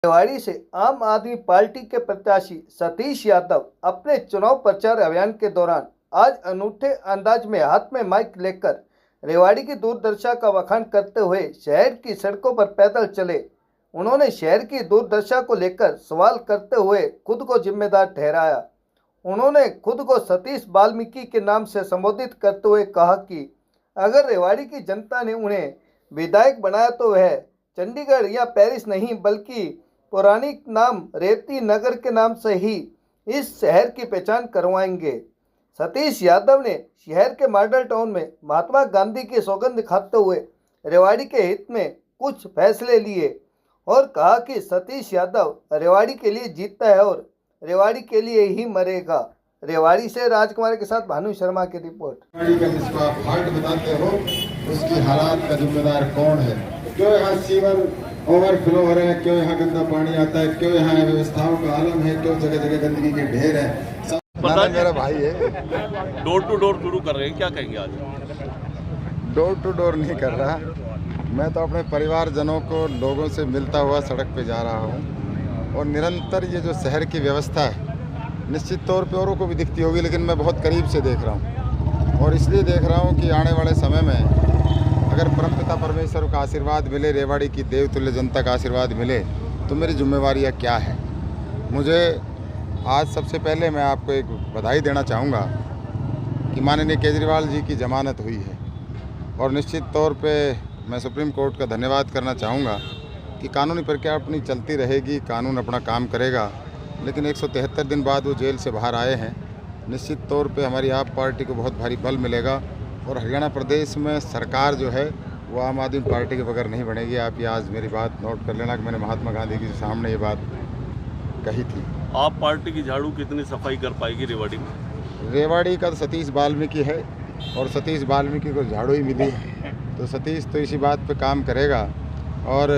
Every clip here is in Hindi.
रेवाड़ी से आम आदमी पार्टी के प्रत्याशी सतीश यादव अपने चुनाव प्रचार अभियान के दौरान आज अनूठे अंदाज में हाथ में माइक लेकर रेवाड़ी की दुर्दशा का बखान करते हुए शहर की सड़कों पर पैदल चले। उन्होंने शहर की दुर्दशा को लेकर सवाल करते हुए खुद को जिम्मेदार ठहराया। उन्होंने खुद को सतीश वाल्मीकि के नाम से संबोधित करते हुए कहा कि अगर रेवाड़ी की जनता ने उन्हें विधायक बनाया तो वह चंडीगढ़ या पेरिस नहीं बल्कि पौराणिक नाम रेवती नगर के नाम से ही इस शहर की पहचान करवाएंगे। सतीश यादव ने शहर के मॉडल टाउन में महात्मा गांधी की सौगंध खाते हुए रेवाड़ी के हित में कुछ फैसले लिए और कहा कि सतीश यादव रेवाड़ी के लिए जीतता है और रेवाड़ी के लिए ही मरेगा। रेवाड़ी से राजकुमार के साथ भानु शर्मा की रिपोर्ट। रेवाड़ी का जिसको आप हार्ट बताते हो उसकी हालात का जिम्मेदार कौन है? क्यों यहाँ सीवर ओवरफ्लो हो रहे हैं? क्यों यहाँ गंदा पानी आता है? क्यों यहाँ व्यवस्थाओं का आलम है? क्यों जगह जगह गंदगी के ढेर है? पता मेरा भाई है। डोर टू डोर शुरू कर रहे हैं, क्या कहेंगे आज? डोर टू डोर नहीं कर रहा, मैं तो अपने परिवारजनों को लोगों से मिलता हुआ सड़क पे जा रहा हूँ और निरंतर ये जो शहर की व्यवस्था है निश्चित तौर पे औरों को भी दिखती होगी, लेकिन मैं बहुत करीब से देख रहा हूँ और इसलिए देख रहा हूँ कि आने वाले समय में अगर परमपिता परमेश्वर का आशीर्वाद मिले, रेवाड़ी की देवतुल्य जनता का आशीर्वाद मिले तो मेरी जिम्मेवारियाँ क्या है। मुझे आज सबसे पहले मैं आपको एक बधाई देना चाहूँगा कि माननीय केजरीवाल जी की जमानत हुई है और निश्चित तौर पे मैं सुप्रीम कोर्ट का धन्यवाद करना चाहूँगा कि कानूनी प्रक्रिया अपनी चलती रहेगी, कानून अपना काम करेगा, लेकिन 173 दिन बाद वो जेल से बाहर आए हैं। निश्चित तौर पे हमारी आप पार्टी को बहुत भारी बल मिलेगा और हरियाणा प्रदेश में सरकार जो है वो आम आदमी पार्टी के बगैर नहीं बनेगी। आप ये आज मेरी बात नोट कर लेना कि मैंने महात्मा गांधी के सामने ये बात कही थी। आप पार्टी की झाड़ू कितनी सफाई कर पाएगी रेवाड़ी में? रेवाड़ी का तो सतीश वाल्मीकि है और सतीश वाल्मीकि को झाड़ू ही मिली तो सतीश तो इसी बात पे काम करेगा। और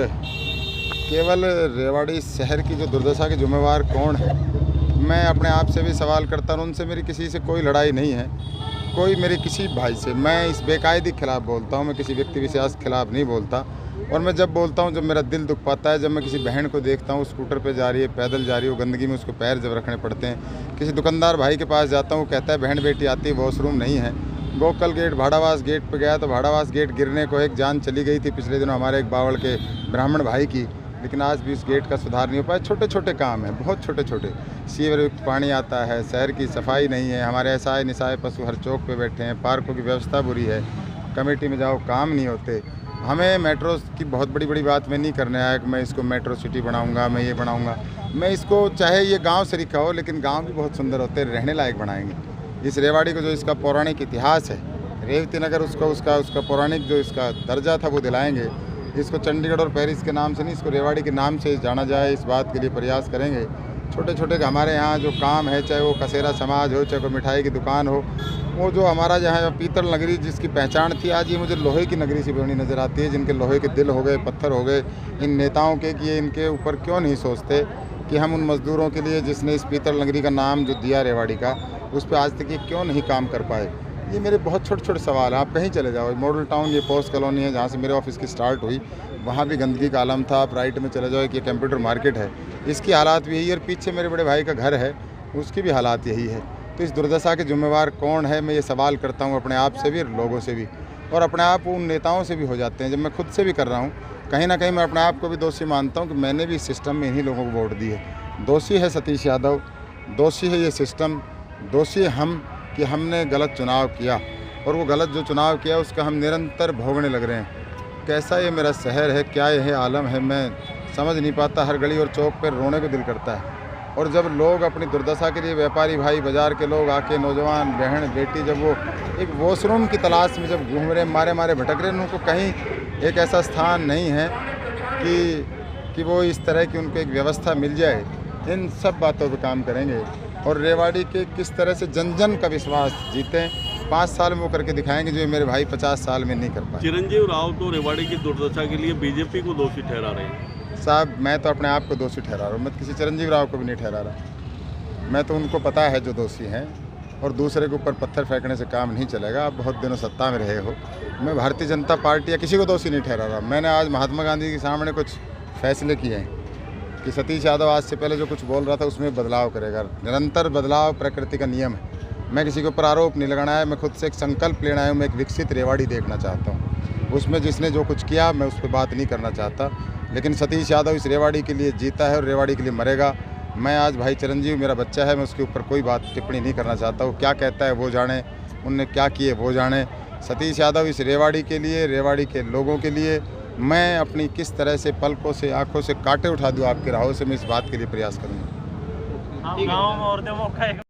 केवल रेवाड़ी शहर की जो दुर्दशा के जिम्मेवार कौन है, मैं अपने आप से भी सवाल करता हूँ। उनसे मेरी किसी से कोई लड़ाई नहीं है, कोई मेरे किसी भाई से। मैं इस बेकायदे के खिलाफ़ बोलता हूँ, मैं किसी व्यक्ति विशेष के खिलाफ़ नहीं बोलता। और मैं जब बोलता हूँ जब मेरा दिल दुख पाता है, जब मैं किसी बहन को देखता हूँ स्कूटर पे जा रही है, पैदल जा रही है, गंदगी में उसको पैर जब रखने पड़ते हैं। किसी दुकानदार भाई के पास जाता हूँ, कहता है बहन बेटी आती है, वॉशरूम नहीं है। गोकल गेट भाड़ावास गेट पे गया तो भाड़ावास गेट गिरने को एक जान चली गई थी पिछले दिनों हमारे एक बावड़ के ब्राह्मण भाई की, लेकिन आज भी इस गेट का सुधार नहीं हो पाया। छोटे छोटे काम हैं, बहुत छोटे छोटे। सीवर युक्त पानी आता है, शहर की सफाई नहीं है, हमारे ऐसाए निसाए पशु हर चौक पे बैठे हैं, पार्कों की व्यवस्था बुरी है, कमेटी में जाओ काम नहीं होते। हमें मेट्रो की बहुत बड़ी बड़ी बात मैं नहीं करने आया कि मैं इसको मेट्रो सिटी बनाऊंगा, मैं ये बनाऊंगा। मैं इसको चाहे ये गांव से लिखा हो लेकिन गांव भी बहुत सुंदर होते हैं, रहने लायक बनाएंगे। इस रेवाड़ी को जो इसका पौराणिक इतिहास है, रेवती नगर उसका पौराणिक जो इसका दर्जा था वो दिलाएंगे। इसको चंडीगढ़ और पेरिस के नाम से नहीं, इसको रेवाड़ी के नाम से जाना जाए, इस बात के लिए प्रयास करेंगे। छोटे छोटे हमारे यहाँ जो काम है, चाहे वो कसेरा समाज हो, चाहे कोई मिठाई की दुकान हो, वो जो हमारा जहाँ पीतल नगरी जिसकी पहचान थी, आज ये मुझे लोहे की नगरी सी बनी नज़र आती है। जिनके लोहे के दिल हो गए, पत्थर हो गए इन नेताओं के, कि ये इनके ऊपर क्यों नहीं सोचते कि हम उन मज़दूरों के लिए जिसने इस पीतल नगरी का नाम जो दिया रेवाड़ी का, उस पर आज तक ये क्यों नहीं काम कर पाए। ये मेरे बहुत छोटे छोटे सवाल हैं। आप कहीं चले जाओ, मॉडल टाउन ये पोस्ट कॉलोनी है जहाँ से मेरे ऑफिस की स्टार्ट हुई, वहाँ भी गंदगी का आलम था। आप राइट में चले जाओ कि ये कंप्यूटर मार्केट है, इसकी हालात भी यही है। और पीछे मेरे बड़े भाई का घर है, उसकी भी हालात यही है। तो इस दुर्दशा के जिम्मेवार कौन है, मैं ये सवाल करता हूँ अपने आप से भी और लोगों से भी, और अपने आप उन नेताओं से भी हो जाते हैं। जब मैं खुद से भी कर रहा हूँ, कहीं ना कहीं मैं अपने आप को भी दोषी मानता हूँ कि मैंने भी इस सिस्टम में इन्हीं लोगों को वोट दी है। दोषी है सतीश यादव, दोषी है ये सिस्टम, दोषी हम कि हमने गलत चुनाव किया और वो गलत जो चुनाव किया उसका हम निरंतर भोगने लग रहे हैं। कैसा ये मेरा शहर है, क्या यह आलम है, मैं समझ नहीं पाता। हर गली और चौक पर रोने को दिल करता है। और जब लोग अपनी दुर्दशा के लिए, व्यापारी भाई, बाज़ार के लोग आके, नौजवान बहन बेटी, जब वो एक वॉशरूम की तलाश में जब घूम रहे, मारे भटक रहे, उनको कहीं एक ऐसा स्थान नहीं है कि वो इस तरह की उनको एक व्यवस्था मिल जाए। इन सब बातों पर काम करेंगे और रेवाड़ी के किस तरह से जन जन का विश्वास जीतें, 5 साल में वो करके दिखाएंगे जो मेरे भाई 50 साल में नहीं कर पाए। चिरंजीव राव तो रेवाड़ी की दुर्दशा के लिए बीजेपी को दोषी ठहरा रहे हैं। साहब, मैं तो अपने आप को दोषी ठहरा रहा हूँ, मैं किसी चिरंजीव राव को भी नहीं ठहरा रहा। मैं तो उनको पता है जो दोषी हैं, और दूसरे के ऊपर पत्थर फेंकने से काम नहीं चलेगा। आप बहुत दिनों सत्ता में रहे हो, मैं भारतीय जनता पार्टी या किसी को दोषी नहीं ठहरा रहा। मैंने आज महात्मा गांधी के सामने कुछ फैसले किए हैं कि सतीश यादव आज से पहले जो कुछ बोल रहा था उसमें बदलाव करेगा। निरंतर बदलाव प्रकृति का नियम है। मैं किसी के ऊपर आरोप नहीं लगाना है, मैं खुद से एक संकल्प लेना है। मैं एक विकसित रेवाड़ी देखना चाहता हूँ। उसमें जिसने जो कुछ किया मैं उस पर बात नहीं करना चाहता, लेकिन सतीश यादव इस रेवाड़ी के लिए जीता है और रेवाड़ी के लिए मरेगा। मैं आज भाई चिरंजीव मेरा बच्चा है, मैं उसके ऊपर कोई बात टिप्पणी नहीं करना चाहता। वो क्या कहता है वो जाने, उनने क्या किए वो जाने। सतीश यादव इस रेवाड़ी के लिए, रेवाड़ी के लोगों के लिए मैं अपनी किस तरह से पलकों से आंखों से कांटे उठा दूं आपके राहों से, मैं इस बात के लिए प्रयास करूंगा। गाँव में और